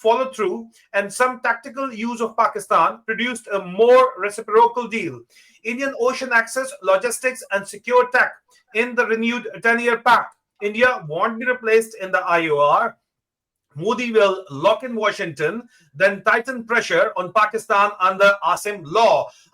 follow through, and some tactical use of Pakistan produced a more reciprocal deal. Indian ocean access, logistics, and secure tech in the renewed 10-year pact. India won't be replaced in the IOR. Modi will lock in Washington, then tighten pressure on Pakistan under Asim law.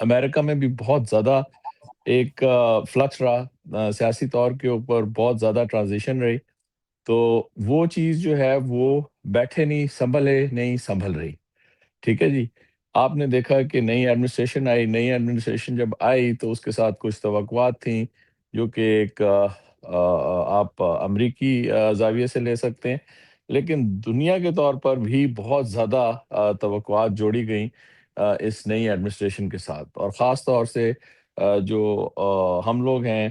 امریکہ میں بھی بہت زیادہ ایک flicks رہا، سیاسی طور کے اوپر بہت زیادہ ٹرانزیشن رہی، تو وہ چیز جو ہے وہ بیٹھے نہیں سنبھلے نہیں سنبھل رہی، ٹھیک ہے جی۔ آپ نے دیکھا کہ نئی ایڈمنسٹریشن آئی، نئی ایڈمنسٹریشن جب آئی تو اس کے ساتھ کچھ توقعات تھیں جو کہ ایک آپ امریکی زاویے سے لے سکتے ہیں، لیکن دنیا کے طور پر بھی بہت زیادہ توقعات جوڑی گئیں اس نئی ایڈمنسٹریشن کے ساتھ، اور خاص طور سے جو ہم لوگ ہیں،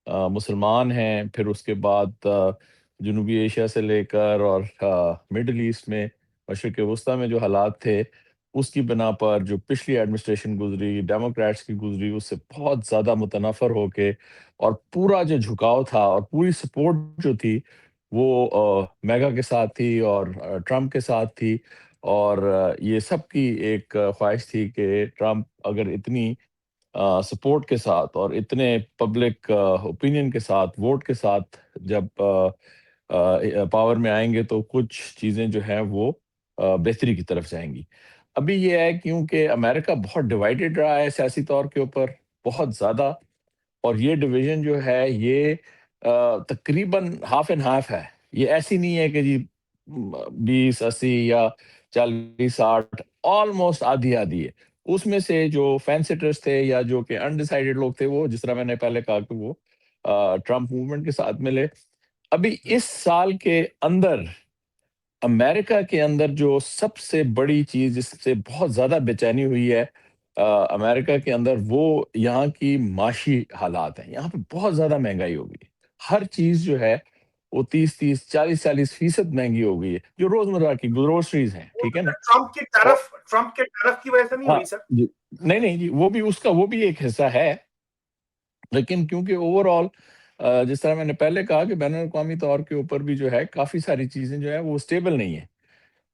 مسلمان ہیں، پھر اس کے بعد جنوبی ایشیا سے لے کر اور مڈل ایسٹ میں، مشرق وسطیٰ میں جو حالات تھے، اس کی بنا پر جو پچھلی ایڈمنسٹریشن گزری، ڈیموکریٹس کی گزری، اس سے بہت زیادہ متنفر ہو کے، اور پورا جو جھکاؤ تھا اور پوری سپورٹ جو تھی وہ میگا کے ساتھ تھی اور ٹرمپ کے ساتھ تھی، اور یہ سب کی ایک خواہش تھی کہ ٹرمپ اگر اتنی سپورٹ کے ساتھ اور اتنے پبلک اوپینین کے ساتھ، ووٹ کے ساتھ جب پاور میں آئیں گے تو کچھ چیزیں جو ہیں وہ بہتری کی طرف جائیں گی۔ ابھی یہ ہے کیونکہ امریکہ بہت ڈیوائیڈڈ رہا ہے سیاسی طور کے اوپر، بہت زیادہ، اور یہ ڈویژن جو ہے یہ تقریباً ہاف اینڈ ہاف ہے۔ یہ ایسی نہیں ہے کہ جی 20-80 یا 40-60، آلموسٹ آدھی آدھی ہے۔ اس میں سے جو فینسٹرز تھے یا جو کہ انڈیسائیڈڈ لوگ تھے، وہ جس طرح میں نے پہلے کہا کہ وہ ٹرمپ موومنٹ کے ساتھ ملے۔ ابھی اس سال کے اندر امریکہ کے اندر جو سب سے بڑی چیز جس سے بہت زیادہ بے چینی ہوئی ہے امریکہ کے اندر، وہ یہاں کی معاشی حالات ہیں۔ یہاں پہ بہت زیادہ مہنگائی ہو گئی ہے، ہر چیز جو ہے وہ 30-40-40% مہنگی ہو گئی ہے، جو روزمرہ کی گروسریز ہیں، ٹھیک ہے نا۔ اور ٹرمپ کے ٹیرف کی وجہ سے نہیں ہاں ہوئی سر؟ جی، نہیں نہیں جی، وہ بھی اس کا وہ بھی ایک حصہ ہے، لیکن کیونکہ اوور آل جس طرح میں نے پہلے کہا کہ بین الاقوامی طور کے اوپر بھی جو ہے کافی ساری چیزیں جو ہے وہ اسٹیبل نہیں ہیں،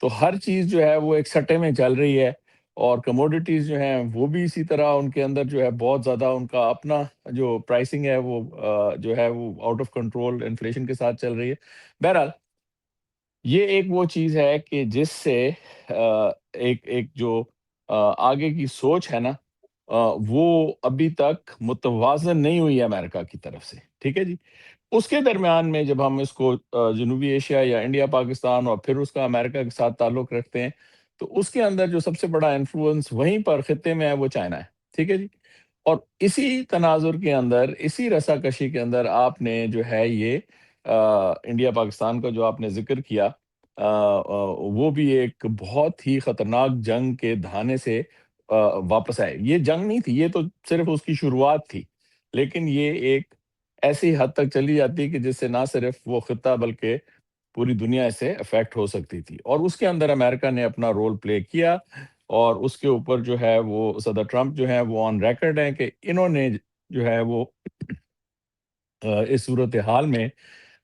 تو ہر چیز جو ہے وہ ایک سٹے میں چل رہی ہے، اور کموڈیٹیز جو ہیں وہ بھی اسی طرح ان کے اندر جو ہے بہت زیادہ ان کا اپنا جو پرائسنگ ہے وہ جو ہے وہ آؤٹ آف کنٹرول انفلیشن کے ساتھ چل رہی ہے۔ بہرحال یہ ایک وہ چیز ہے کہ جس سے ایک ایک جو آگے کی سوچ ہے نا، وہ ابھی تک متوازن نہیں ہوئی ہے امریکہ کی طرف سے، ٹھیک ہے جی۔ اس کے درمیان میں جب ہم اس کو جنوبی ایشیا یا انڈیا پاکستان اور پھر اس کا امریکہ کے ساتھ تعلق رکھتے ہیں، تو اس کے اندر جو سب سے بڑا انفلوئنس وہیں پر خطے میں ہے وہ چائنا ہے، ٹھیک ہے جی۔ اور اسی تناظر کے اندر، اسی رساکشی کے اندر آپ نے جو ہے یہ انڈیا پاکستان کا جو آپ نے ذکر کیا، وہ بھی ایک بہت ہی خطرناک جنگ کے دھانے سے واپس آئے۔ یہ جنگ نہیں تھی، یہ تو صرف اس کی شروعات تھی، لیکن یہ ایک ایسی حد تک چلی جاتی کہ جس سے نہ صرف وہ خطہ بلکہ پوری دنیا اس سے افیکٹ ہو سکتی تھی، اور اس کے اندر امریکہ نے اپنا رول پلے کیا، اور اس کے اوپر جو ہے وہ صدر ٹرمپ جو ہے وہ آن ریکارڈ ہیں کہ انہوں نے جو ہے وہ اس صورتحال میں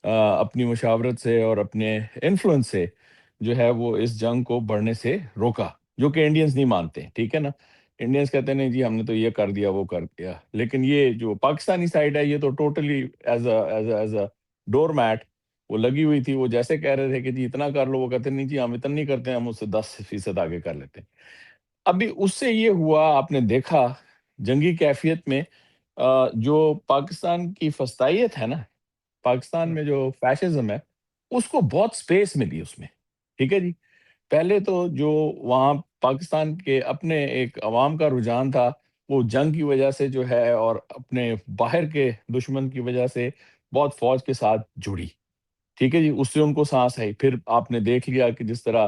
اپنی مشاورت سے اور اپنے انفلوئنس سے جو ہے وہ اس جنگ کو بڑھنے سے روکا، جو کہ انڈینز نہیں مانتے، ٹھیک ہے نا۔ انڈینز کہتے ہیں نہیں جی ہم نے تو یہ کر دیا وہ کر دیا، لیکن یہ جو پاکستانی سائڈ ہے یہ تو totally as a door mat وہ لگی ہوئی تھی۔ وہ جیسے کہہ رہے تھے کہ جی اتنا کر لو، وہ کہتے نہیں جی ہم اتنا نہیں کرتے، ہم اس سے 10% آگے کر لیتے ہیں۔ ابھی اس سے یہ ہوا، آپ نے دیکھا جنگی کیفیت میں جو پاکستان کی فسطائیت ہے نا، پاکستان میں جو فیشزم ہے، اس کو بہت سپیس ملی اس میں، ٹھیک ہے جی۔ پہلے تو جو وہاں پاکستان کے اپنے ایک عوام کا رجحان تھا، وہ جنگ کی وجہ سے جو ہے اور اپنے باہر کے دشمن کی وجہ سے بہت فوج کے ساتھ جڑی، ٹھیک ہے جی۔ اس سے ان کو سانس آئی، پھر آپ نے دیکھ لیا کہ جس طرح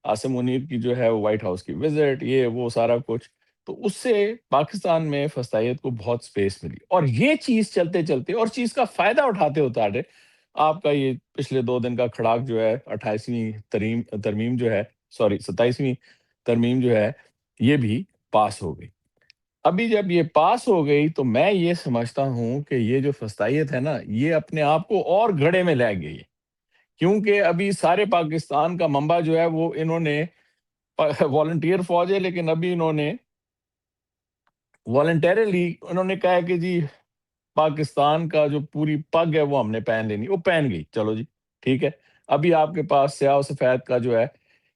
عاصم منیر کی جو ہے وہ وائٹ ہاؤس کی وزٹ، یہ وہ سارا کچھ، تو اس سے پاکستان میں فسطائیت کو بہت سپیس ملی، اور یہ چیز چلتے چلتے اور چیز کا فائدہ اٹھاتے ہوتے آپ کا یہ پچھلے 2 دن کا کھڑاک جو ہے 28ویں ترمیم جو ہے، سوری 27ویں ترمیم جو ہے، یہ بھی پاس ہو گئی۔ ابھی جب یہ پاس ہو گئی تو میں یہ سمجھتا ہوں کہ یہ جو فسطائیت ہے نا، یہ اپنے آپ کو اور گھڑے میں لے گئی ہے، کیونکہ ابھی سارے پاکستان کا منبع جو ہے وہ انہوں نے والنٹیئر فوج ہے، لیکن ابھی انہوں نے والنٹیرلی انہوں نے کہا ہے کہ جی پاکستان کا جو پوری پگ ہے وہ ہم نے پہن لینی، وہ پہن گئی، چلو جی ٹھیک ہے۔ ابھی آپ کے پاس سیاہ و سفید کا جو ہے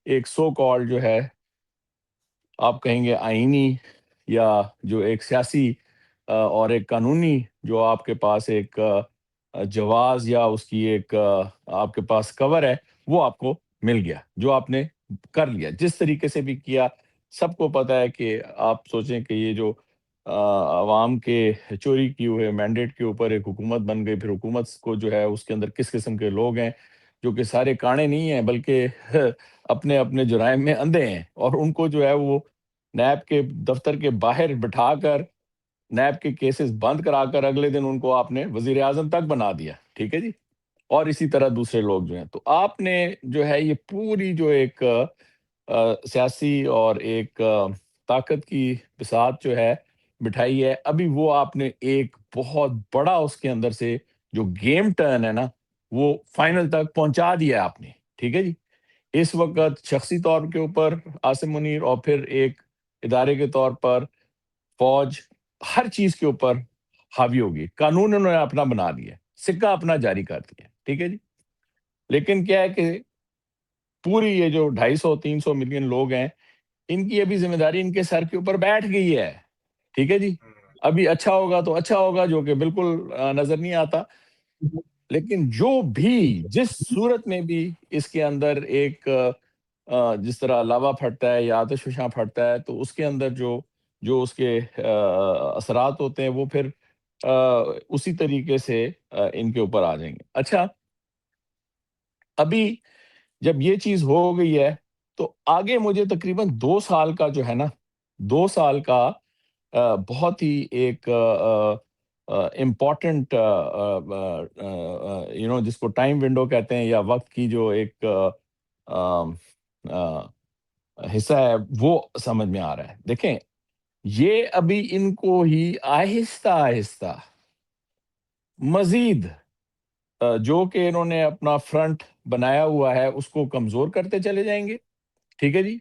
ایک سو کال جو ہے، آپ کہیں گے آئینی یا جو ایک سیاسی اور ایک قانونی جو آپ کے پاس ایک جواز یا اس کی ایک آپ کے پاس کور ہے، وہ آپ کو مل گیا، جو آپ نے کر لیا جس طریقے سے بھی کیا. سب کو پتا ہے کہ آپ سوچیں کہ یہ جو عوام کے چوری کیے ہوئے مینڈیٹ کے اوپر ایک حکومت بن گئی، پھر حکومت کو جو ہے اس کے اندر کس قسم کے لوگ ہیں جو کہ سارے کانے نہیں ہیں بلکہ اپنے اپنے جرائم میں اندھے ہیں، اور ان کو جو ہے وہ نیب کے دفتر کے باہر بٹھا کر نیب کے کیسز بند کرا کر اگلے دن ان کو آپ نے وزیر اعظم تک بنا دیا. ٹھیک ہے جی. اور اسی طرح دوسرے لوگ جو ہیں، تو آپ نے جو ہے یہ پوری جو ایک سیاسی اور ایک طاقت کی بساط جو ہے بٹھائی ہے. ابھی وہ آپ نے ایک بہت بڑا اس کے اندر سے جو گیم ٹرن ہے نا، وہ فائنل تک پہنچا دیا ہے آپ نے. ٹھیک ہے جی. اس وقت شخصی طور کے اوپر عاصم منیر، اور پھر ایک ادارے کے طور پر فوج ہر چیز کے اوپر حاوی ہوگی. قانون انہوں نے اپنا بنا لیا، سکہ اپنا جاری کر دیا. ٹھیک ہے جی. لیکن کیا ہے کہ پوری یہ جو 250-300 ملین لوگ ہیں، ان کی ابھی ذمہ داری ان کے سر کے اوپر بیٹھ گئی ہے. ٹھیک ہے جی. ابھی اچھا ہوگا تو اچھا ہوگا، جو کہ بالکل نظر نہیں آتا. لیکن جو بھی جس صورت میں بھی اس کے اندر ایک جس طرح لاوا پھٹتا ہے یا آتش فشاں پھٹتا ہے، تو اس کے اندر جو اس کے اثرات ہوتے ہیں وہ پھر اسی طریقے سے ان کے اوپر آ جائیں گے. اچھا، ابھی جب یہ چیز ہو گئی ہے تو آگے مجھے تقریباً 2 سال کا جو ہے نا، 2 سال کا بہت ہی ایک امپورٹنٹ جس کو ٹائم ونڈو کہتے ہیں، یا وقت کی جو ایک آم، آ، حصہ ہے، وہ سمجھ میں آ رہا ہے. دیکھیں، یہ ابھی ان کو ہی آہستہ آہستہ مزید جو کہ انہوں نے اپنا فرنٹ بنایا ہوا ہے اس کو کمزور کرتے چلے جائیں گے. ٹھیک ہے جی.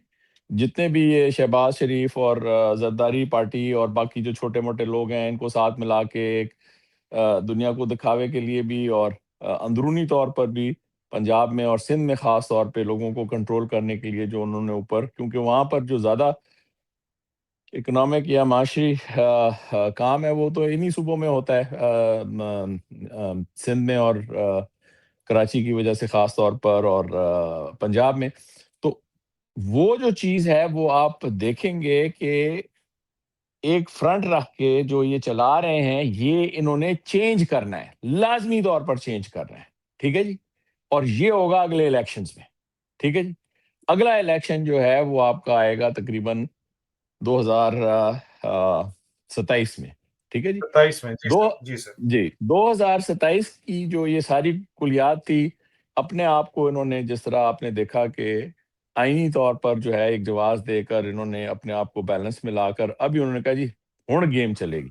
جتنے بھی یہ شہباز شریف اور زرداری پارٹی اور باقی جو چھوٹے موٹے لوگ ہیں، ان کو ساتھ ملا کے ایک دنیا کو دکھاوے کے لیے بھی، اور اندرونی طور پر بھی پنجاب میں اور سندھ میں خاص طور پہ لوگوں کو کنٹرول کرنے کے لیے جو انہوں نے اوپر، کیونکہ وہاں پر جو زیادہ اکنامک یا معاشی کام ہے وہ تو انہی صوبوں میں ہوتا ہے، سندھ میں اور کراچی کی وجہ سے خاص طور پر، اور پنجاب میں. تو وہ جو چیز ہے وہ آپ دیکھیں گے کہ ایک فرنٹ رکھ کے جو یہ چلا رہے ہیں، یہ انہوں نے چینج کرنا ہے، لازمی طور پر چینج کرنا ہے. ٹھیک ہے جی. اور یہ ہوگا اگلے الیکشنز میں. ٹھیک ہے جی. اگلا الیکشن جو ہے وہ آپ کا آئے گا تقریباً 2027 میں. ٹھیک ہے جی. 27 میں؟ جی دو سر، جی سر. جی 2027 کی جو یہ ساری کلیات تھی، اپنے آپ کو انہوں نے جس طرح آپ نے دیکھا کہ آئینی طور پر جو ہے ایک جواز دے کر انہوں نے اپنے آپ کو بیلنس میں لا کر ابھی انہوں نے کہا جی ہن گیم چلے گی.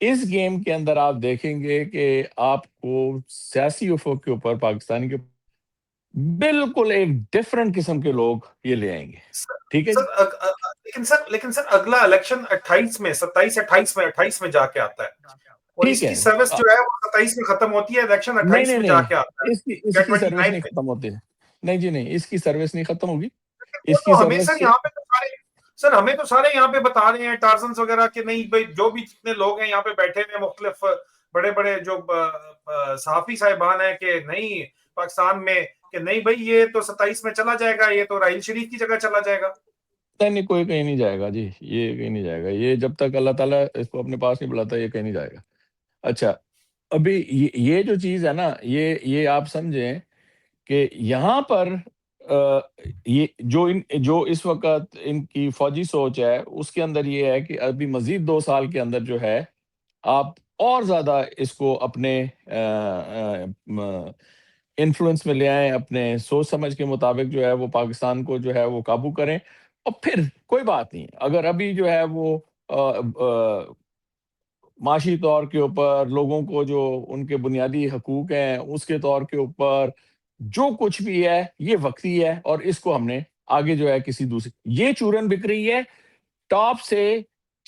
اس گیم کے اندر آپ دیکھیں گے کہ آپ کو سیاسی افق کے اوپر، پاکستانی کے بالکل ایک ڈفرنٹ قسم کے لوگ یہ لے آئیں گے. سر ٹھیک ہے جی. سر لیکن سر اگلا الیکشن 28 میں، 27 28 میں جا کے آتا ہے، اور ٹھیک اس کی ہے. سروس جو ہے وہ 27 میں ختم ہوتی ہے، الیکشن نہیں 28 نہیں میں جا نہیں، کے آتا ہے اس یا کی سروس 29 نہیں میں. ختم ہوتی ہے. نہیں جی نہیں، اس کی سروس نہیں ختم ہوگی. وہ اس کی تو ہمیں سروس سر یہاں پہ تو سارے، سر ہمیں تو سارے یہاں پہ بتا رہے ہیں ٹارزنز وغیرہ کہ نہیں بھائی، جو بھی جتنے لوگ ہیں یہاں پہ بیٹھے ہوئے مختلف بڑے بڑے جو صحافی صاحبان ہیں، کہ نہیں پاکستان میں، کہ نہیں بھائی یہ تو 27 میں چلا جائے گا، یہ تو راحیل شریف کی جگہ چلا جائے گا. نہیں نہیں، کوئی کہیں نہیں جائے گا جی، یہ کہیں نہیں جائے گا. یہ جب تک اللہ تعالیٰ اس کو اپنے پاس نہیں بلاتا یہ کہیں نہیں جائے گا. اچھا، ابھی یہ جو چیز ہے نا، یہ آپ سمجھیں کہ یہاں پر یہ جو اس وقت ان کی فوجی سوچ ہے، اس کے اندر یہ ہے کہ ابھی مزید 2 سال کے اندر جو ہے آپ اور زیادہ اس کو اپنے انفلوئنس میں لے آئیں، اپنے سوچ سمجھ کے مطابق جو ہے وہ پاکستان کو جو ہے وہ قابو کریں. اور پھر کوئی بات نہیں، اگر ابھی جو ہے وہ معاشی طور کے اوپر لوگوں کو جو ان کے بنیادی حقوق ہیں اس کے طور کے اوپر جو کچھ بھی ہے یہ وقتی ہے، اور اس کو ہم نے آگے جو ہے کسی دوسری، یہ چورن بک رہی ہے ٹاپ سے.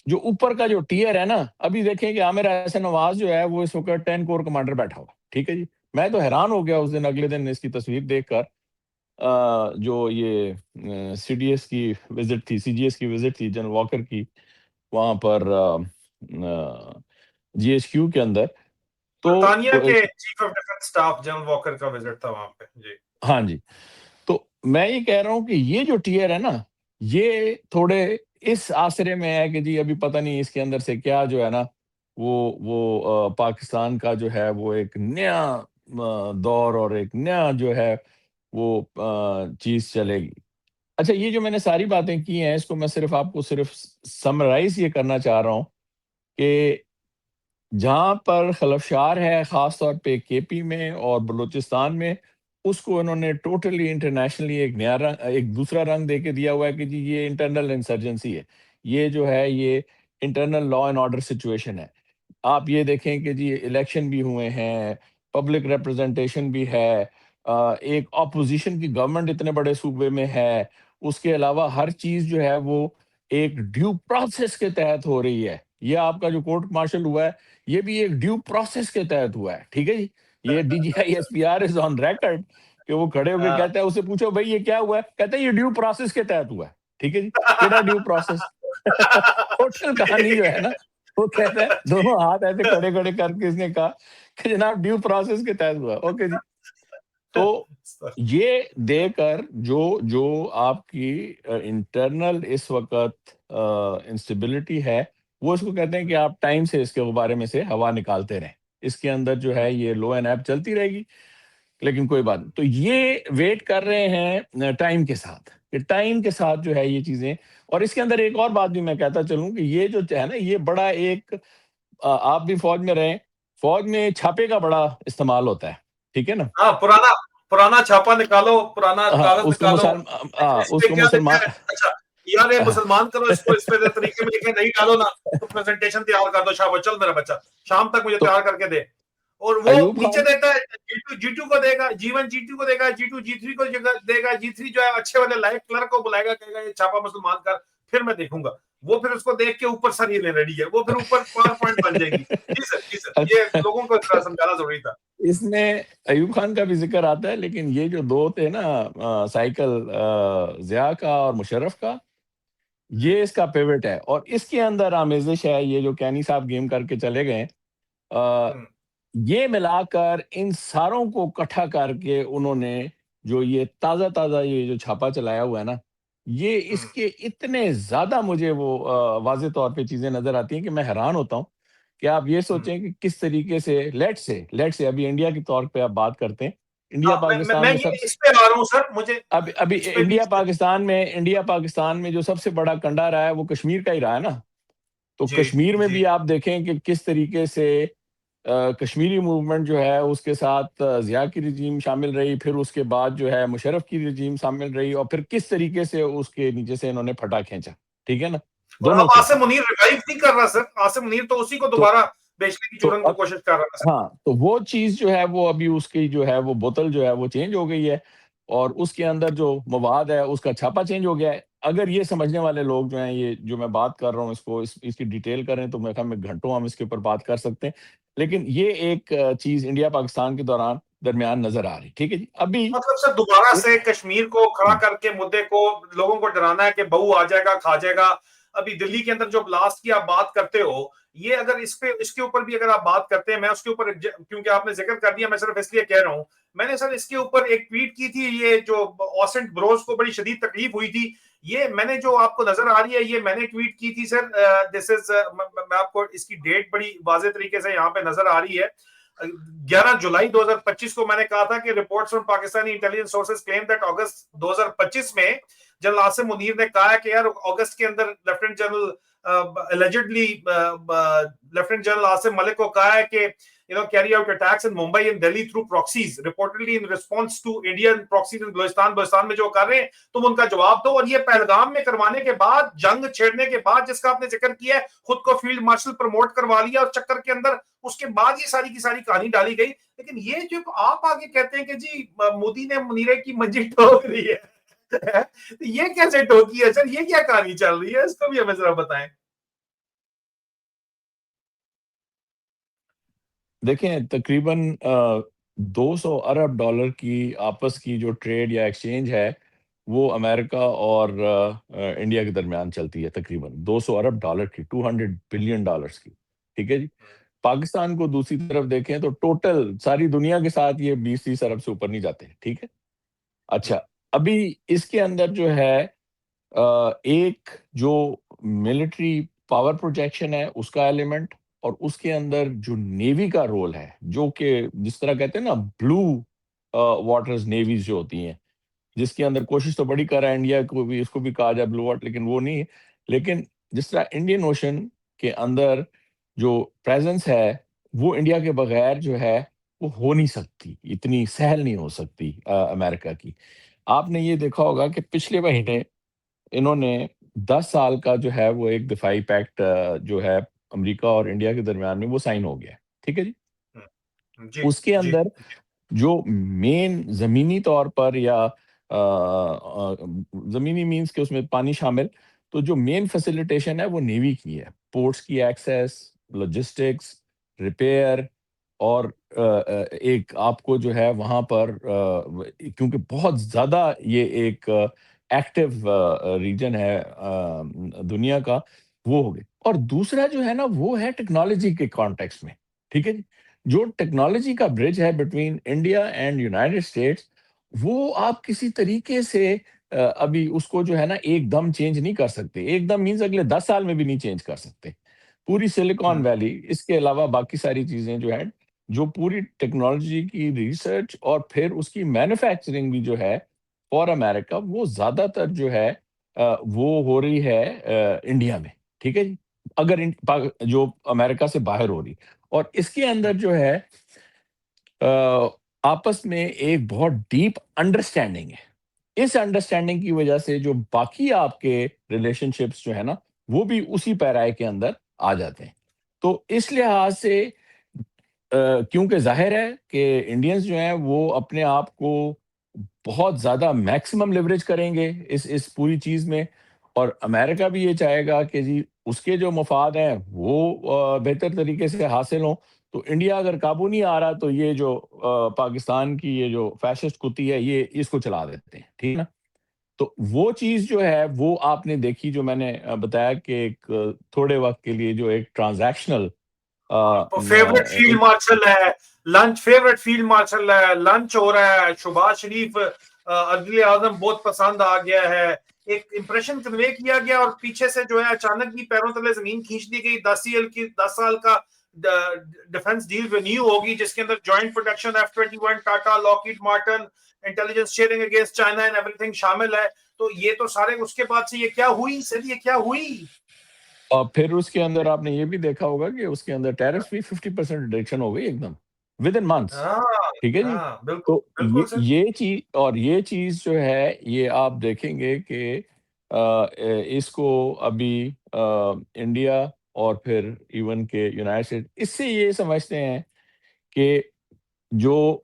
جو اوپر کا جو ٹیئر ہے نا، ابھی دیکھیں کہ عامر احسن نواز جو ہے وہ اس وقت 10 کور کمانڈر بیٹھا ہوا. ٹھیک ہے جی. میں تو حیران ہو گیا اس دن، اگلے دن اس کی تصویر دیکھ کر، جو یہ سی ڈی ایس کی وزٹ تھی، سی جی ایس کی وزٹ تھی جنرل واکر کی. وہاں پر جی ایچ کیو کے اندر. تو برطانیہ کے chief of defence staff general Walker کا وزٹ تھا وہاں پہ. جی ہاں جی. تو میں یہ کہہ رہا ہوں کہ یہ جو ٹیئر ہے نا، یہ تھوڑے اس آسرے میں ہے کہ جی ابھی پتہ نہیں اس کے اندر سے کیا جو ہے نا وہ پاکستان کا جو ہے وہ ایک نیا دور اور ایک نیا جو ہے وہ چیز چلے گی. اچھا، یہ جو میں نے ساری باتیں کی ہیں اس کو میں صرف آپ کو صرف سمرائز یہ کرنا چاہ رہا ہوں کہ جہاں پر خلفشار ہے خاص طور پہ کے پی میں اور بلوچستان میں، اس کو انہوں نے ٹوٹلی انٹرنیشنلی ایک نیا رنگ، ایک دوسرا رنگ دے کے دیا ہوا ہے کہ جی یہ انٹرنل انسرجنسی ہے، یہ جو ہے یہ internal law and order situation ہے. آپ یہ دیکھیں کہ جی الیکشن بھی ہوئے ہیں، پبلک ریپرزنٹیشن بھی ہے، ایک اپوزیشن کی گورنمنٹ اتنے بڑے صوبے میں ہے، اس کے علاوہ ہر چیز جو ہے وہ ایک ڈیو پروسیس کے تحت ہو رہی ہے. یہ آپ کا جو کورٹ مارشل ہوا ہے یہ بھی ایک ڈیو پروسیس کے تحت ہوا ہے. ٹھیک ہے جی، یہ D G I S P R is on record کہ وہ کھڑے ہو کے کہتا ہے، اسے پوچھو بھائی یہ کیا ہوا ہے، کہتا ہے یہ ڈیو پروسیس کے تحت ہوا ہے. ٹھیک ہے جی، کیڑا ڈیو پروسیس. ٹوٹل کہانی جو ہے نا، وہ کہتا ہے دونوں ہاتھ ایسے کھڑے کھڑے کر کے اس نے کہا کہ جناب ڈیو پروسیس کے تحت ہوا. اوکے جی. تو یہ دے کر جو آپ کی انٹرنل اس وقت انسٹیبلٹی ہے، وہ اس کو کہتے ہیں کہ آپ ٹائم سے اس کے بارے میں سے ہوا نکالتے رہیں. اس کے اندر جو ہے یہ لو اینڈ ایپ چلتی رہے گی، لیکن کوئی بات نہیں. تو یہ ویٹ کر رہے ہیں ٹائم کے ساتھ، کہ ٹائم کے ساتھ جو ہے یہ چیزیں. اور اس کے اندر ایک اور بات بھی میں کہتا چلوں کہ یہ جو ہے نا یہ بڑا ایک آپ بھی فوج میں رہیں، فوج میں چھاپے کا بڑا استعمال ہوتا ہے. ٹھیک ہے نا. ہاں، پرانا پرانا چھاپا نکالو، پرانا کاغذ اس کو نکالو، اس اس پہ کو کیا لکھا مسلمان ہے. اچھا یار یہ مسلمان کرو اس کو، اس پہ طریقے میں لکھے نہیں ڈالو نا، تو پریزنٹیشن تیار کر دو، شاباش چل میرا بچہ شام تک مجھے تو تیار کر کے دے. اور وہ ایوب نیچے خان، دیتا ہے جی ٹو کو دے گا، G1 G2 کو دے گا، G2 G3 کو دے گا. G3 جو ہے اچھے والے لائق کلرک کو بلائے گا، کہے گا یہ چھاپا مسلمان کر، پھر میں دیکھوں گا. وہ پھر اس کو دیکھ کے اوپر سر ہی ریڈی ہے، وہ پھر اوپر پاور پوائنٹ بن جائے گی. جی سر جی سر، یہ لوگوں کو سمجھانا ضروری تھا. اس میں ایوب خان کا بھی ذکر آتا ہے، لیکن یہ جو دو تھے نا سائیکل، ضیاء کا اور مشرف کا، یہ اس کا پیوٹ ہے. اور اس کے اندر آمیزش ہے، یہ جو کینی صاحب گیم کر کے چلے گئے، یہ ملا کر ان ساروں کو اکٹھا کر کے انہوں نے جو یہ تازہ تازہ یہ جو چھاپا چلایا ہوا ہے نا، یہ اس کے اتنے زیادہ مجھے وہ واضح طور پہ چیزیں نظر آتی ہیں کہ میں حیران ہوتا ہوں کہ آپ یہ سوچیں کہ کس طریقے سے لیٹ سے ابھی انڈیا کے طور پہ آپ بات کرتے ہیں. انڈیا پاکستان میں میں یہ اس پہ آ رہا ہوں سر، مجھے ابھی اس پہ بھی. انڈیا پاکستان میں جو سب سے بڑا کنڈا رہا ہے وہ کشمیر کا ہی رہا ہے نا. تو جی کشمیر میں جی بھی آپ دیکھیں کہ کس طریقے سے کشمیری موومنٹ جو ہے اس کے ساتھ ضیاء کی رجیم شامل رہی، پھر اس کے بعد جو ہے مشرف کی رجیم شامل رہی، اور پھر کس طریقے سے اس کے نیچے سے انہوں نے پھٹا کھینچا. ٹھیک ہے نا، اور دونوں اب کھینچا. عاصم منیر ریوائو نہیں کر رہا سر، عاصم منیر تو اسی کو تو دوبارہ بیچنے کی تو چورن کو اب کوشش کر رہا ہے سر. ہاں، تو وہ چیز جو ہے وہ ابھی اس کی جو ہے وہ بوتل جو ہے وہ چینج ہو گئی ہے، اور اس کے اندر جو مواد ہے اس کا چھاپا چینج ہو گیا ہے. اگر یہ سمجھنے والے لوگ جو ہیں، یہ جو میں بات کر رہا ہوں اس کی ڈیٹیل کریں تو میں خیال میں گھنٹوں ہم اس کے اوپر بات کر سکتے ہیں. لیکن یہ ایک چیز انڈیا پاکستان کے دوران درمیان نظر آ رہی. ٹھیک ہے جی. ابھی مطلب سر دوبارہ سے کشمیر کو کھڑا کر کے مدے کو لوگوں کو ڈرانا ہے کہ بہو آ جائے گا کھا جائے گا. ابھی دلی کے اندر جو بلاسٹ کی آپ بات کرتے ہو، یہ اگر اس کے اوپر بھی اگر آپ بات کرتے ہیں، میں اس کے اوپر کیونکہ آپ نے ذکر کر دیا، میں صرف اس لیے کہہ رہا ہوں، میں نے سر اس کے اوپر ایک ٹویٹ کی تھی. یہ جو اوسنٹ بروز کو بڑی شدید تکلیف ہوئی تھی، یہ میں نے جو آپ کو نظر آ رہی ہے یہ میں نے ٹویٹ کی تھی سر. دس از میں آپ کو اس کی ڈیٹ بڑی واضح طریقے سے یہاں پہ نظر آ رہی ہے. 11 جولائی 2025 کو میں نے کہا تھا کہ reports from Pakistani intelligence sources claim that اگست 2025 میں جنرل عاصم منیر نے کہا ہے کہ یار اگست کے اندر lieutenant general allegedly lieutenant general Asim Malik کو کہا ہے کہ carry out attacks in Mumbai and Delhi through proxies reportedly in response to Indian proxies in Balochistan میں جو کر رہے ہیں تم ان کا جواب دو. اور یہ پہلگام میں کروانے کے بعد، جنگ چھیڑنے کے بعد، جس کا آپ نے ذکر کیا ہے، خود کو فیلڈ مارشل پروموٹ کروا لیا اور چکر کے اندر اس کے بعد یہ ساری کی ساری کہانی ڈالی گئی. لیکن یہ جو آپ آگے کہتے ہیں کہ جی مودی نے منیرے کی منجی ٹھوک رہی ہے، یہ کیسے ٹھوکی ہے سر؟ یہ کیا کہانی چل رہی ہے؟ اس کو بھی ہمیں ذرا بتائیں. دیکھیں تقریباً $200 ارب کی آپس کی جو ٹریڈ یا ایکسچینج ہے وہ امریکہ اور انڈیا کے درمیان چلتی ہے، تقریباً $200 ارب کی، $200 بلین کی، ٹھیک ہے جی۔ پاکستان کو دوسری طرف دیکھیں تو ٹوٹل ساری دنیا کے ساتھ یہ 20-30 ارب سے اوپر نہیں جاتے، ٹھیک ہے۔ اچھا، ابھی اس کے اندر جو ہے ایک جو ملٹری پاور پروجیکشن ہے اس کا ایلیمنٹ، اور اس کے اندر جو نیوی کا رول ہے، جو کہ جس طرح کہتے ہیں نا بلو واٹرز نیویز جو ہوتی ہیں، جس کے اندر کوشش تو بڑی کر رہا ہے انڈیا کو بھی، اس کو بھی کہا جائے بلو واٹر، لیکن وہ نہیں ہے۔ لیکن جس طرح انڈین اوشن کے اندر جو پریزنس ہے، وہ انڈیا کے بغیر جو ہے وہ ہو نہیں سکتی، اتنی سہل نہیں ہو سکتی امریکہ کی۔ آپ نے یہ دیکھا ہوگا کہ پچھلے مہینے انہوں نے 10 سال کا جو ہے وہ ایک دفاعی پیکٹ جو ہے امریکہ اور انڈیا کے درمیان میں وہ سائن ہو گیا، ٹھیک ہے جی۔ جی اس کے جی اندر جو مین زمینی طور پر یا زمینی مینس کہ اس میں پانی شامل، تو جو مین فیسیلیٹیشن ہے وہ نیوی کی ہے، پورٹس کی ایکسیس، لاجسٹکس، ریپیئر، اور ایک آپ کو جو ہے وہاں پر کیونکہ بہت زیادہ یہ ایک ایکٹیو ریجن ہے دنیا کا، وہ ہو گئے۔ اور دوسرا جو ہے نا وہ ہے ٹیکنالوجی کے کانٹیکس میں، ٹھیک ہے جی۔ جو ٹیکنالوجی کا برج ہے between India and United States, وہ آپ کسی طریقے سے ابھی اس کو جو ہے نا ایک دم چینج نہیں کر سکتے، ایک دم مینز اگلے 10 سال میں بھی نہیں چینج کر سکتے۔ پوری سلیکان ویلی، اس کے علاوہ باقی ساری چیزیں جو ہیں، جو پوری ٹیکنالوجی کی ریسرچ اور پھر اس کی مینوفیکچرنگ بھی جو ہے فار امریکہ، وہ زیادہ تر جو ہے وہ ہو رہی ہے انڈیا میں، ٹھیک ہے جی، اگر جو امریکہ سے باہر ہو رہی۔ اور اس کے اندر جو ہے آپس میں ایک بہت ڈیپ انڈرسٹینڈنگ ہے۔ اس انڈرسٹینڈنگ کی وجہ سے جو باقی آپ کے ریلیشن شپس جو ہے نا، وہ بھی اسی پیرائے کے اندر آ جاتے ہیں۔ تو اس لحاظ سے کیونکہ ظاہر ہے کہ انڈینز جو ہیں وہ اپنے آپ کو بہت زیادہ میکسیمم لیوریج کریں گے اس پوری چیز میں، اور امریکہ بھی یہ چاہے گا کہ جی اس کے جو مفاد ہیں وہ بہتر طریقے سے حاصل ہوں۔ تو انڈیا اگر قابو نہیں آ رہا تو یہ جو پاکستان کی یہ جو فیشسٹ کتی ہے، یہ اس کو چلا دیتے ہیں، ٹھیک ہے نا۔ تو وہ چیز جو ہے وہ آپ نے دیکھی، جو میں نے بتایا کہ ایک تھوڑے وقت کے لیے جو ایک ٹرانزیکشنل فیوریٹ فیلڈ مارشل ہے، لنچ فیوریٹ فیلڈ مارشل ہے، لنچ ہو رہا ہے، شہباز شریف عدل اعظم بہت پسند آ گیا ہے، ایک امپریشن کنوے کیا گیا، اور پیچھے سے جو ہے اچانک بھی پیروں تلے زمین کھینچ دی گئی۔ 10 سال کا ڈیفنس ڈیل رینیو ہوگی، جس کے اندر joint production F-21 Tata Lockheed Martin, intelligence sharing against China and everything شامل ہے۔ تو یہ تو سارے اس کے بعد سے یہ کیا ہوئی سر، یہ کیا ہوئی؟ اور پھر اس کے اندر آپ نے یہ بھی دیکھا ہوگا کہ اس کے اندر ٹیرفس بھی 50% ریڈکشن ہو گئی ایک دم ود ان منتھس، ہاں ٹھیک ہے جی۔ ہاں، بالکل تو بالکل سر۔ یہ چیز، اور یہ چیز جو ہے یہ آپ دیکھیں گے کہ اس کو ابھی انڈیا اور پھر ایون کہ یونائٹڈ اسٹیٹ اس سے یہ سمجھتے ہیں کہ جو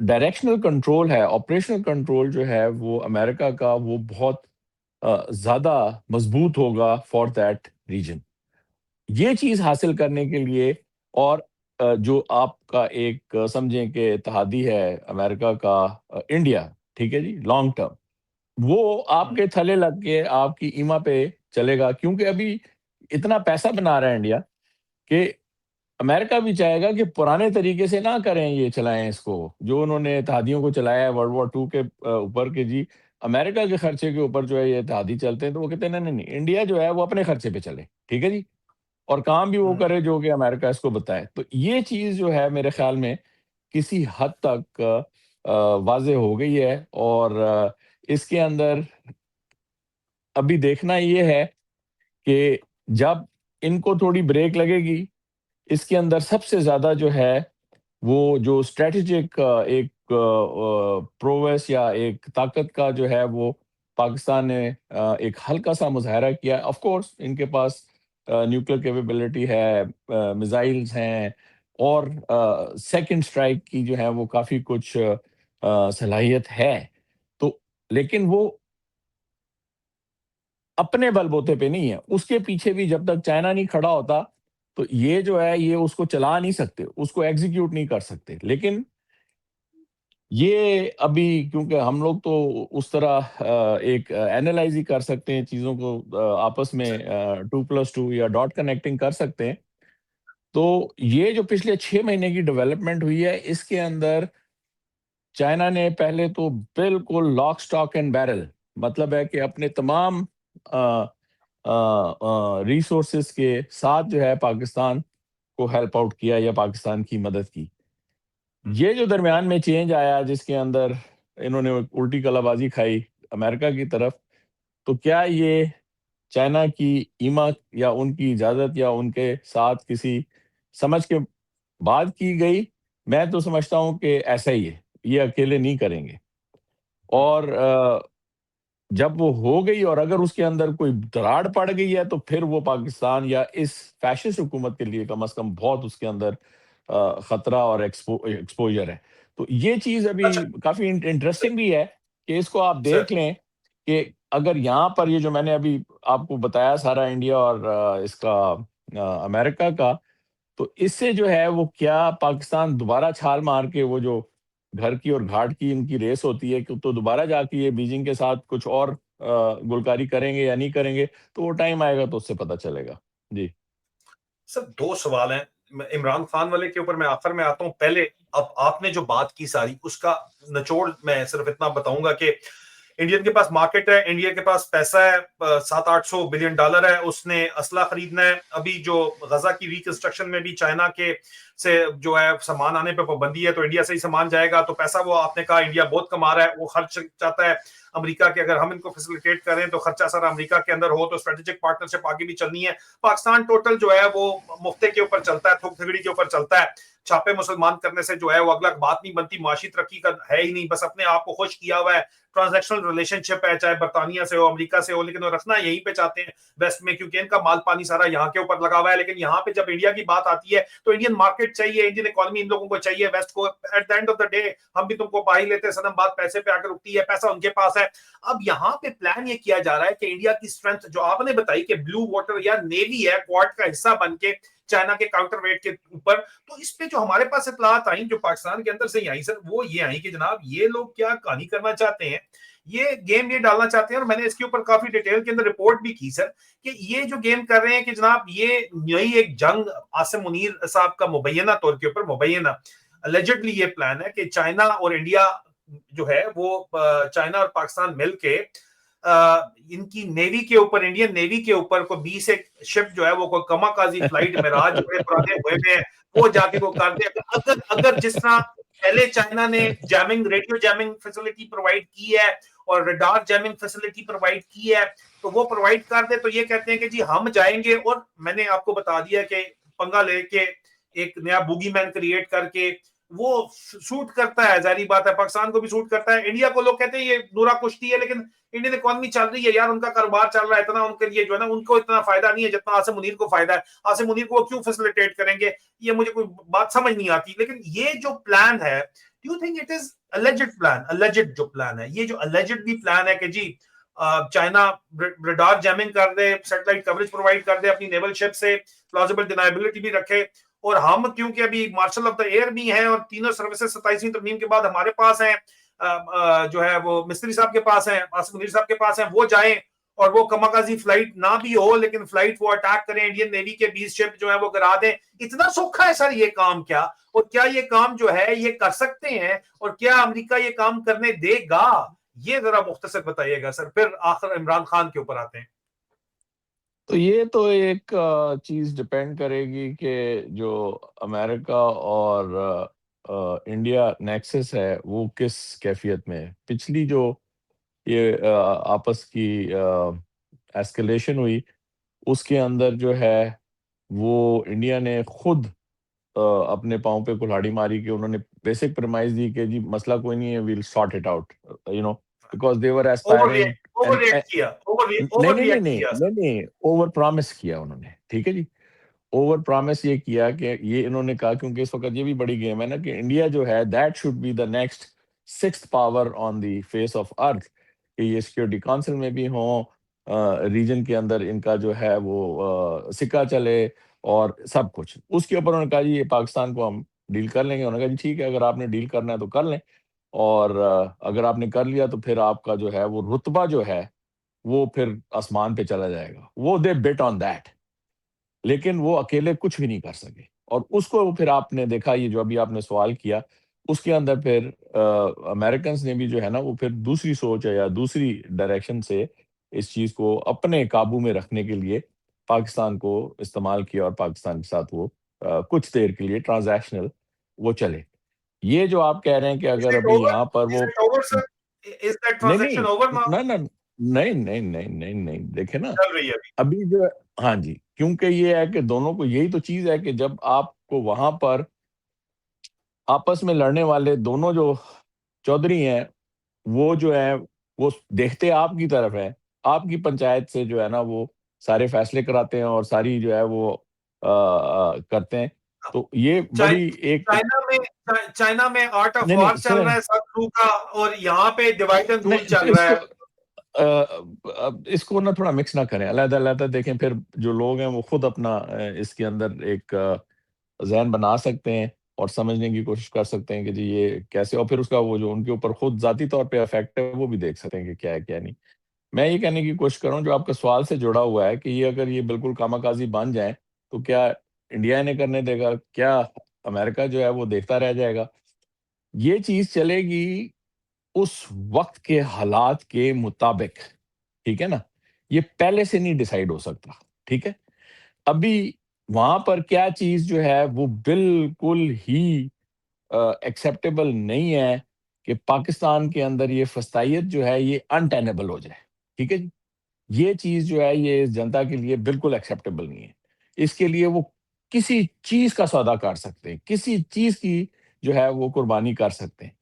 ڈائریکشنل کنٹرول ہے، آپریشنل کنٹرول جو ہے وہ امریکہ کا، وہ بہت زیادہ مضبوط ہوگا فار دیٹ ریجن۔ یہ چیز حاصل کرنے کے لیے، اور جو آپ کا ایک سمجھیں کہ اتحادی ہے امریکہ کا انڈیا، ٹھیک ہے جی، لانگ ٹرم، وہ آپ کے تھلے لگ کے آپ کی ایما پہ چلے گا، کیونکہ ابھی اتنا پیسہ بنا رہا ہے انڈیا کہ امریکہ بھی چاہے گا کہ پرانے طریقے سے نہ کریں، یہ چلائیں اس کو جو انہوں نے اتحادیوں کو چلایا ہے World War II کے اوپر، کہ جی امریکہ کے خرچے کے اوپر جو ہے یہ اتحادی چلتے ہیں، تو وہ کہتے ہیں نہیں نہیں، انڈیا جو ہے وہ اپنے خرچے پہ چلے، ٹھیک ہے جی، اور کام بھی وہ کرے جو کہ امریکہ اس کو بتائے۔ تو یہ چیز جو ہے میرے خیال میں کسی حد تک واضح ہو گئی ہے، اور اس کے اندر ابھی دیکھنا یہ ہے کہ جب ان کو تھوڑی بریک لگے گی، اس کے اندر سب سے زیادہ جو ہے وہ جو اسٹریٹجک ایک پروویس یا ایک طاقت کا جو ہے وہ پاکستان نے ایک ہلکا سا مظاہرہ کیا۔ آف کورس ان کے پاس نیوکلیر کیپیبلٹی ہے، میزائلز ہیں، اور سیکنڈ سٹرائک کی جو ہے وہ کافی کچھ صلاحیت ہے، تو لیکن وہ اپنے بل بوتے پہ نہیں ہے، اس کے پیچھے بھی جب تک چائنا نہیں کھڑا ہوتا تو یہ جو ہے یہ اس کو چلا نہیں سکتے، اس کو ایگزیکیوٹ نہیں کر سکتے۔ لیکن یہ ابھی کیونکہ ہم لوگ تو اس طرح ایک اینالائز ہی کر سکتے ہیں چیزوں کو، آپس میں 2+2 یا ڈاٹ کنیکٹنگ کر سکتے ہیں. تو یہ جو پچھلے 6 مہینے کی ڈیولپمنٹ ہوئی ہے، اس کے اندر چائنا نے پہلے تو بالکل لاک سٹاک اینڈ بیرل، مطلب ہے کہ اپنے تمام ریسورسز کے ساتھ جو ہے پاکستان کو ہیلپ آؤٹ کیا یا پاکستان کی مدد کی. یہ جو درمیان میں چینج آیا جس کے اندر انہوں نے الٹی کلا بازی کھائی امریکہ کی طرف، تو کیا یہ چائنا کی ایما یا ان کی اجازت یا ان کے ساتھ کسی سمجھ کے بات کی گئی؟ میں تو سمجھتا ہوں کہ ایسا ہی ہے، یہ اکیلے نہیں کریں گے. اور جب وہ ہو گئی اور اگر اس کے اندر کوئی دراڑ پڑ گئی ہے تو پھر وہ پاکستان یا اس فیشسٹ حکومت کے لیے کم از کم بہت اس کے اندر خطرہ اور ایکسپوجر ہے. تو یہ چیز ابھی اچھا کافی انٹرسٹنگ بھی ہے کہ اس کو آپ سر، دیکھ لیں کہ اگر یہاں پر یہ جو میں نے ابھی آپ کو بتایا سارا انڈیا اور اس کا امریکہ کا، تو اس سے جو ہے وہ کیا پاکستان دوبارہ چھال مار کے وہ جو گھر کی اور گھاٹ کی ان کی ریس ہوتی ہے کہ تو دوبارہ جا کے یہ بیجنگ کے ساتھ کچھ اور گلکاری کریں گے یا نہیں کریں گے، تو وہ ٹائم آئے گا تو اس سے پتہ چلے گا. جی سر دو سوال ہیں. عمران خان والے کے اوپر میں آخر میں آتا ہوں. پہلے اب آپ نے جو بات کی ساری اس کا نچوڑ میں صرف اتنا بتاؤں گا کہ انڈین کے پاس مارکیٹ ہے، انڈیا کے پاس پیسہ ہے، 700-800 بلین ڈالر ہے، اس نے اسلحہ خریدنا ہے. ابھی جو غزہ کی ریکنسٹرکشن میں بھی چائنا کے سے جو ہے سامان آنے پہ پابندی ہے، تو انڈیا سے ہی سامان جائے گا. تو پیسہ وہ آپ نے کہا انڈیا بہت کما رہا ہے، وہ خرچ چاہتا ہے امریکہ کے. اگر ہم ان کو فیسیلیٹیٹ کریں تو خرچہ سارا امریکہ کے اندر ہو تو اسٹریٹجک پارٹنرشپ آگے بھی چلنی ہے. پاکستان ٹوٹل جو ہے وہ مفتے کے اوپر چلتا ہے، تھوک تھگڑی کے اوپر چلتا ہے. چھاپے مسلمان کرنے سے جو ہے وہ اگلا بات نہیں بنتی، معاشی ترقی کا ہے ہی نہیں، بس اپنے آپ کو خوش کیا ہوا ہے. ٹرانزیکشنل ریلیشن شپ ہے، چاہے برطانیہ سے ہو امریکہ سے ہو، لیکن وہ رکھنا یہیں پہ چاہتے ہیں ویسٹ میں، کیونکہ ان کا مال پانی سارا یہاں کے اوپر لگا ہوا ہے. لیکن یہاں پہ جب انڈیا کی بات آتی ہے تو انڈین مارکیٹ چاہیے، انڈین اکانومی ان لوگوں کو چاہیے، ویسٹ کو. At the end of the day ہم بھی تم کو پا ہی لیتے ہیں صنم، بات پیسے پہ آ کر رکتی ہے، پیسہ ان کے پاس ہے. اب یہاں پہ پلان یہ کیا جا رہا ہے کہ انڈیا کی اسٹرینتھ جو آپ نے بتائی کہ بلو واٹر یا نیوی ہے کوارڈ کا حصہ بن کے چائنا کے کاؤنٹر ویٹ کے اوپر، تو اس پہ جو ہمارے پاس اطلاعات آئیں جو پاکستان کے اندر سے ہی آئیں سر، وہ یہ آئیں کہ جناب یہ لوگ کیا کہانی کرنا چاہتے ہیں، یہ گیم یہ ڈالنا چاہتے ہیں. اور میں نے اس کے اوپر کافی ڈیٹیل کے اندر رپورٹ بھی کی سر کہ یہ جو گیم کر رہے ہیں کہ جناب یہ نئی ایک جنگ عاصم منیر صاحب کا مبینہ طور کے اوپر مبینہ اللیجڈلی یہ پلان ہے کہ چائنا اور انڈیا جو ہے وہ چائنا اور پاکستان مل کے ان کی نیوی کے اوپر، انڈین نیوی کے اوپر کوئی 20 ایک شپ جو ہے وہ کوئی کما کازی فلائٹ مراج بڑے پرانے ہوئے میں وہ جا کے وہ کر دے. اگر جس طرح پہلے چائنا نے jamming radio jamming facility provide کی ہے اور ریڈار جیمنگ فیسلٹی پرووائڈ کی ہے تو وہ پرووائڈ کر دے، تو یہ کہتے ہیں کہ جی ہم جائیں گے. اور میں نے آپ کو بتا دیا کہ پنگا لے کے ایک نیا بوگی مین کریٹ کر کے وہ سوٹ کرتا ہے، ظاہری بات ہے پاکستان کو بھی سوٹ کرتا ہے. انڈیا کو لوگ کہتے ہیں یہ نورا کشتی ہے، لیکن انڈین اکانومی چل رہی ہے یار، ان کا کاروبار چل رہا ہے اتنا، ان کے لیے جو ہے نا ان کو اتنا فائدہ نہیں ہے جتنا عاصم منیر کو فائدہ ہے. عاصم منیر کو وہ کیوں فیسیلیٹیٹ کریں گے، یہ مجھے کوئی بات سمجھ نہیں آتی. لیکن یہ جو پلان ہے، do you think it is alleged plan? Alleged جو پلان ہے، یہ جو اللیجڈ بھی پلان ہے کہ جی چائنا ریڈار جیمنگ کر دے، سیٹلائٹ کوریج پرووائڈ کر دے اپنی نیول شپ سے، پلازیبل ڈینائبلٹی بھی رکھے، اور ہم کیونکہ ابھی مارشل آف دا ایئر بھی ہیں اور تینوں سروسز 27ویں ترمیم کے بعد ہمارے پاس ہیں، جو ہے وہ مستری صاحب کے پاس ہیں، عاصم منیر صاحب کے پاس ہیں، وہ جائیں اور وہ کماکازی فلائٹ نہ بھی ہو لیکن فلائٹ وہ اٹیک کریں، انڈین نیوی کے 20 شپ جو ہے وہ گرا دیں. اتنا سوکھا ہے سر یہ کام کیا؟ اور کیا یہ کام جو ہے یہ کر سکتے ہیں؟ اور کیا امریکہ یہ کام کرنے دے گا؟ یہ ذرا مختصر بتائیے گا سر، پھر آخر عمران خان کے اوپر آتے ہیں. تو یہ تو ایک چیز ڈپینڈ کرے گی کہ جو امریکہ اور انڈیا نیکسس ہے وہ کس کیفیت میں ہے. پچھلی جو یہ آپس کی ایسکلیشن ہوئی اس کے اندر جو ہے وہ انڈیا نے خود اپنے پاؤں پہ کلہاڑی ماری کہ انہوں نے بیسک پرمائز دی کہ جی مسئلہ کوئی نہیں ہے، we'll sort it out, because they were aspiring. Overreact کیا، نہیں اوور نہیں نہیں ریئیکٹ نہیں کیا سر. نہیں نہیں اوور پرامس کیا انہوں نے. ٹھیک ہے جی، اوور پرامس یہ کیا کہ یہ انہوں نے کہا کیونکہ اس وقت یہ بھی بڑی گیم ہے نا کہ انڈیا جو ہے that should be the next 6th power on the face of earth, کہ یہ سیکورٹی کونسل میں بھی ہوں، ریجن کے اندر ان کا جو ہے وہ سکہ چلے اور سب کچھ. اس کے اوپر انہوں نے کہا جی یہ پاکستان کو ہم ڈیل کر لیں گے. انہوں نے کہا جی ٹھیک ہے، اگر آپ نے ڈیل کرنا ہے تو کر لیں. اور اگر آپ نے کر لیا تو پھر آپ کا جو ہے وہ رتبہ جو ہے وہ پھر آسمان پہ چلا جائے گا. وہ دے بٹ آن دیٹ، لیکن وہ اکیلے کچھ بھی نہیں کر سکے. اور اس کو پھر آپ نے دیکھا، یہ جو ابھی آپ نے سوال کیا، اس کے اندر پھر امریکنز نے بھی جو ہے نا وہ پھر دوسری سوچ ہے یا دوسری ڈائریکشن سے اس چیز کو اپنے قابو میں رکھنے کے لیے پاکستان کو استعمال کیا، اور پاکستان کے ساتھ وہ کچھ دیر کے لیے ٹرانزیکشنل وہ چلے. یہ جو آپ کہہ رہے ہیں کہ Is اگر it ابھی over? یہاں پر Is وہ it over, sir? Is that نہیں transaction over now? نہیں دیکھیں نا چل رہی ہے ابھی. ابھی جو ہاں جی، کیونکہ یہ ہے کہ دونوں کو یہی تو چیز ہے کہ جب آپ کو وہاں پر آپس میں لڑنے والے دونوں جو چودھری ہیں وہ جو ہے وہ دیکھتے آپ کی طرف ہے، آپ کی پنچایت سے جو ہے نا وہ سارے فیصلے کراتے ہیں اور ساری جو ہے وہ کرتے ہیں. تو یہ بڑی ایک چائنا میں آرٹ آف نہیں وار نہیں چل سنیں رہا ہے سب کا، اور یہاں پہ ڈیوائڈ اینڈ رول نہیں چل اس رہا کو ہے. اس کو نا تھوڑا مکس نہ کریں، علیحدہ علیحدہ دیکھیں. پھر جو لوگ ہیں وہ خود اپنا اس کے اندر ایک ذہن بنا سکتے ہیں اور سمجھنے کی کوشش کر سکتے ہیں کہ جی یہ کیسے، اور پھر اس کا وہ جو ان کے اوپر خود ذاتی طور پہ افیکٹ ہے وہ بھی دیکھ سکتے ہیں کہ کیا ہے کیا نہیں. میں یہ کہنے کی کوشش کروں جو آپ کا سوال سے جڑا ہوا ہے کہ یہ اگر یہ بالکل کاماکازی بن جائیں تو کیا انڈیا انہیں کرنے دے گا، کیا امریکہ جو ہے وہ دیکھتا رہ جائے گا؟ یہ چیز چلے گی اس وقت کے حالات کے مطابق، ٹھیک ہے نا. یہ پہلے سے نہیں ڈیسائیڈ ہو سکتا، ٹھیک ہے. ابھی وہاں پر کیا چیز جو ہے وہ بالکل ہی ایکسیپٹیبل نہیں ہے کہ پاکستان کے اندر یہ فسطائیت جو ہے یہ انٹینیبل ہو جائے، ٹھیک ہے جی. یہ چیز جو ہے یہ اس جنتا کے لیے بالکل ایکسیپٹیبل نہیں ہے. اس کے لیے وہ کسی چیز کا سودا کر سکتے ہیں، کسی چیز کی جو ہے وہ قربانی کر سکتے ہیں.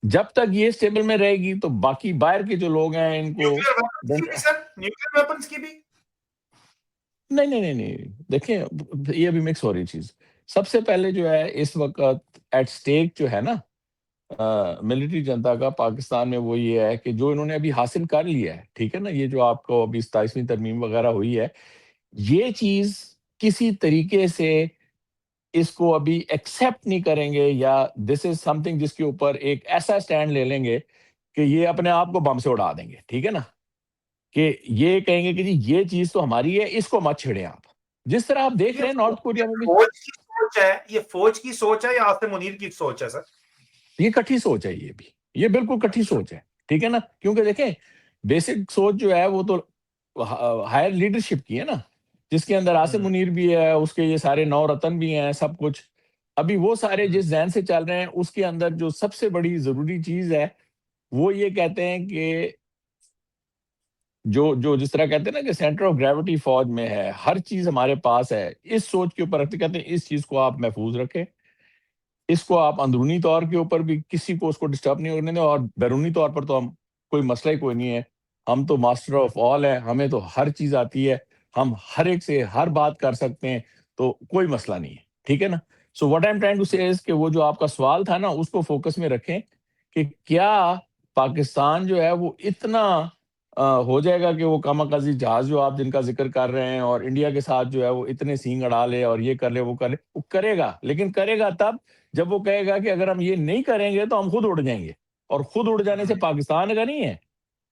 جب تک یہ اسٹیبل میں رہے گی تو باقی باہر کے جو لوگ ہیں ان کو نیوکلیر ویپنز کی بھی سر، نیوکلیر ویپنز کی بھی. نہیں دیکھیں یہ ابھی مکس ہو رہی چیز. سب سے پہلے جو ہے اس وقت ایٹ سٹیک جو ہے نا ملٹری جنتا کا پاکستان میں وہ یہ ہے کہ جو انہوں نے ابھی حاصل کر لیا ہے، ٹھیک ہے نا. یہ جو آپ کو ابھی 27ویں ترمیم وغیرہ ہوئی ہے، یہ چیز کسی طریقے سے اس کو ابھی ایکسیپٹ نہیں کریں گے، یا دس از سم تھنگ جس کے اوپر ایک ایسا اسٹینڈ لے لیں گے کہ یہ اپنے آپ کو بم سے اڑا دیں گے، ٹھیک ہے نا. کہ یہ کہیں گے کہ جی یہ چیز تو ہماری ہے، اس کو مت چھیڑیں آپ. جس طرح آپ دیکھ یہ رہے ہیں نارتھ کوریا میں بھی فوج کی سوچ ہے، یہ فوج کی سوچ ہے یا آصف منیر کی سوچ ہے سر؟ یہ کٹھی سوچ ہے، یہ بھی یہ بالکل کٹھی اچھا. سوچ ہے، ٹھیک ہے نا. کیونکہ دیکھیں بیسک سوچ جو ہے وہ تو ہائر لیڈرشپ کی ہے نا، جس کے اندر آصف منیر بھی ہے، اس کے یہ سارے نو رتن بھی ہیں، سب کچھ. ابھی وہ سارے جس ذہن سے چل رہے ہیں اس کے اندر جو سب سے بڑی ضروری چیز ہے وہ یہ کہتے ہیں کہ جو جس طرح کہتے ہیں نا کہ سینٹر آف گریوٹی فوج میں ہے، ہر چیز ہمارے پاس ہے، اس سوچ کے اوپر رکھتے کہتے ہیں اس چیز کو آپ محفوظ رکھیں، اس کو آپ اندرونی طور کے اوپر بھی کسی کو اس کو ڈسٹرب نہیں ہونے دیں، اور بیرونی طور پر تو ہم کوئی مسئلہ ہی کوئی نہیں ہے. ہم تو ماسٹر آف آل ہیں، ہمیں تو ہر چیز آتی ہے، ہم ہر ایک سے ہر بات کر سکتے ہیں، تو کوئی مسئلہ نہیں ہے، ٹھیک ہے نا. So what I am trying to say is کہ وہ جو آپ کا سوال تھا نا اس کو فوکس میں رکھیں کہ کیا پاکستان جو ہے وہ اتنا ہو جائے گا کہ وہ کاماکازی جہاز جو آپ جن کا ذکر کر رہے ہیں اور انڈیا کے ساتھ جو ہے وہ اتنے سینگ اڑا لے اور یہ کر لے وہ کر لے. وہ کرے گا، لیکن کرے گا تب جب وہ کہے گا کہ اگر ہم یہ نہیں کریں گے تو ہم خود اڑ جائیں گے. اور خود اڑ جانے سے پاکستان کا نہیں ہے،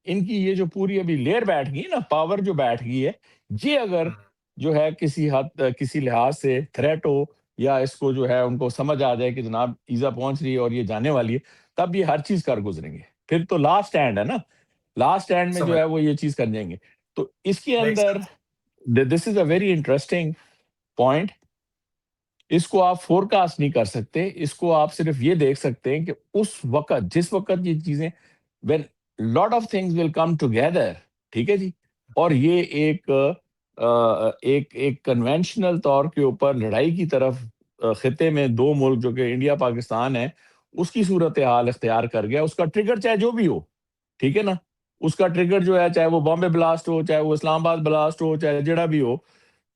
ان کی یہ جو پوری ابھی لیئر بیٹھ گئی نا، پاور جو بیٹھ گئی ہے، یہ اگر جو ہے کسی حد کسی لحاظ سے تھریٹ ہو، یا اس کو جو ہے ان کو سمجھ آ جائے کہ جناب ایزا پہنچ رہی ہے اور یہ جانے والی ہے، تب یہ ہر چیز کر گزریں گے. پھر تو لاسٹ اینڈ ہے نا، لاسٹ اینڈ میں جو سمجھ ہے وہ یہ چیز کر جائیں گے. تو اس کے میک اندر sense. This is a very interesting point. اس کو آپ فور کاسٹ نہیں کر سکتے، اس کو آپ صرف یہ دیکھ سکتے ہیں کہ اس وقت جس وقت یہ چیزیں when lot of things will come together، ٹھیک ہے جی. اور یہ ایک کنونشنل طور کے اوپر لڑائی کی طرف خطے میں دو ملک جو کہ انڈیا پاکستان ہے اس کی صورتحال اختیار کر گیا، اس کا ٹریگر چاہے جو بھی ہو، ٹھیک ہے نا. اس کا ٹریگر جو ہے چاہے وہ بامبے بلاسٹ ہو، چاہے وہ اسلام آباد بلاسٹ ہو، چاہے جڑا بھی ہو،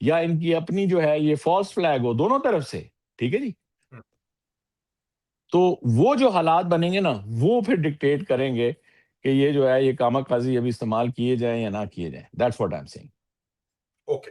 یا ان کی اپنی جو ہے یہ فالس فلیگ ہو، دونوں طرف سے، ٹھیک ہے جی. تو وہ جو حالات بنیں گے نا وہ پھر ڈکٹیٹ کریں گے کہ یہ جو ہے یہ کاما کازی ابھی استعمال کیے جائیں یا نہ کیے جائیں. That's what I am seeing. Okay.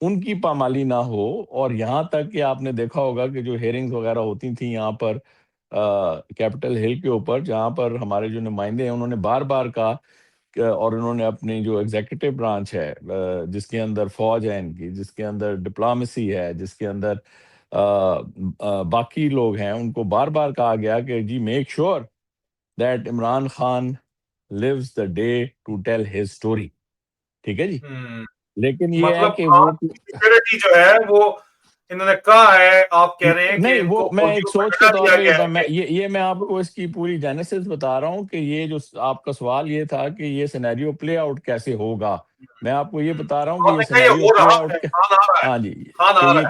ان کی پامالی نہ ہو، اور یہاں تک کہ آپ نے دیکھا ہوگا کہ جو ہیئرنگز وغیرہ ہوتی تھیں یہاں پر کیپٹل ہل کے اوپر، جہاں پر ہمارے جو نمائندے ہیں انہوں نے بار بار کہا اور انہوں نے اپنی جو ایگزیکٹو برانچ ہے جس کے اندر فوج ہے ان کی، جس کے اندر ڈپلومیسی ہے، جس کے اندر باقی لوگ ہیں، ان کو بار بار کہا گیا کہ جی make sure that Imran Khan lives the day to tell his story. ٹھیک ہے جی، لیکن یہ ہے مطلب کہ وہ آپ کی سیکورٹی جو ہے وہ انہوں نے کہا ہے، آپ کہہ رہے ہیں کہ نہیں، ان وہ کو میں ایک فوجیوں کو سوچ کے ڈٹا طور دیا پہ گیا ہے یہ میں آپ کو اس کی پوری جینیسس بتا رہا ہوں کہ یہ جو آپ کا سوال یہ تھا کہ یہ سینیریو پلے آؤٹ کیسے ہوگا، میں آپ کو یہ بتا رہا ہوں کہ آپ یہ نے کہا یہ سینیریو ہو پلے رہا آؤٹ ہے، خان آ رہا ہے، ہاں جی، خان کہ آ یہ رہا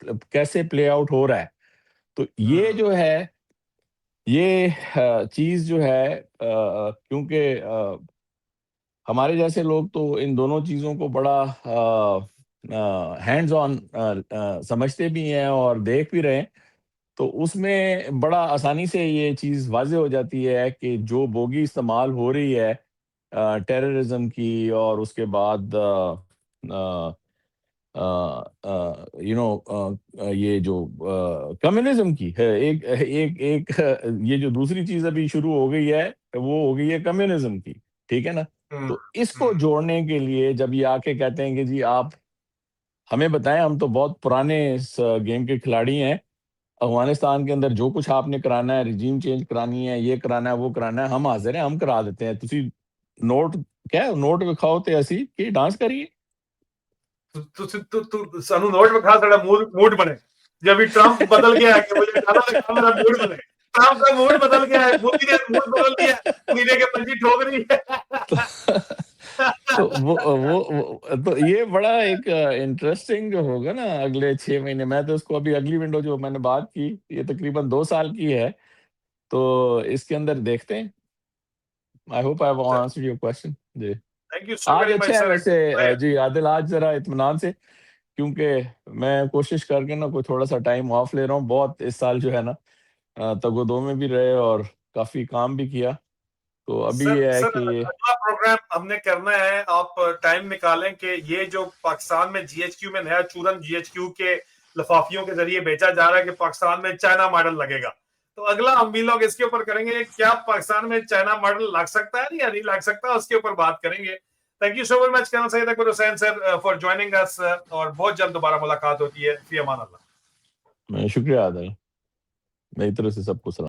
ہے۔ کیسے پلے آؤٹ ہو رہا ہے، تو یہ جو ہے یہ چیز جو ہے کیونکہ ہمارے جیسے لوگ تو ان دونوں چیزوں کو بڑا ہینڈز آن سمجھتے بھی ہیں اور دیکھ بھی رہے ہیں، تو اس میں بڑا آسانی سے یہ چیز واضح ہو جاتی ہے کہ جو بوگی استعمال ہو رہی ہے ٹیررزم کی، اور اس کے بعد یہ جو کمیونزم کی ہے، ایک یہ جو دوسری چیز ابھی شروع ہو گئی ہے وہ ہو گئی ہے کمیونزم کی، ٹھیک ہے نا؟ تو اس کو جوڑنے کے لیے جب یہ آ کے کہتے ہیں کہ جی آپ ہمیں بتائیں، ہم تو بہت پرانے اس گیم کے کھلاڑی ہیں، افغانستان کے اندر جو کچھ آپ نے کرانا ہے، ریجیم چینج کرانی ہے، یہ کرانا ہے، وہ کرانا ہے، ہم حاضر ہیں، ہم کرا دیتے ہیں، تسی نوٹ نوٹ وکھاؤ تے اسی کہ ڈانس کریے۔ سانو نوٹ وکھا ساڈا موڈ بنے، جب بھی ٹرمپ بدل گیا ہے کہ مجھے ڈالا لگا میرا موڈ بنے، ٹرمپ کا موڈ بدل گیا ہے، مودی نے موڈ بدل دیا ہے، مہینے کے پنجی ٹھوک رہی ہے۔ تو یہ بڑا ایک انٹرسٹنگ جو ہوگا نا اگلے 6 مہینے، میں تو اس کو ابھی اگلی ونڈو جو میں نے بات کی یہ تقریباً 2 سال کی ہے، تو اس کے اندر دیکھتے ہیں۔ I hope I've answered your question. جی تھینک یو سو آج ویری مچ اچھا ہے سر۔ ویسے جی عادل، آج ذرا اطمینان سے، کیونکہ میں کوشش کر کے نا کوئی تھوڑا سا ٹائم آف لے رہا ہوں، بہت اس سال جو ہے نا تگ و دو میں بھی رہے اور کافی کام بھی کیا، تو ابھی یہ ہے سر کہ اگلا پروگرام ہم نے کرنا ہے، آپ ٹائم نکالیں کہ یہ جو پاکستان میں جی ایچ کیو میں نیا چورن جی ایچ کیو کے لفافیوں کے ذریعے بیچا جا رہا ہے کہ پاکستان میں چائنا ماڈل لگے گا، تو اگلا ہم بھی لوگ اس کے اوپر کریں گے، کیا پاکستان میں چائنا ماڈل لگ سکتا ہے یا نہیں لگ سکتا، اس کے اوپر بات کریں گے۔ Thank you so very much colonel Syed Akbar Hussain sir for joining اس، اور بہت جلد دوبارہ ملاقات ہوتی ہے، فی امان اللہ۔ شکریہ عادل، میری طرف سے سب کو سلام۔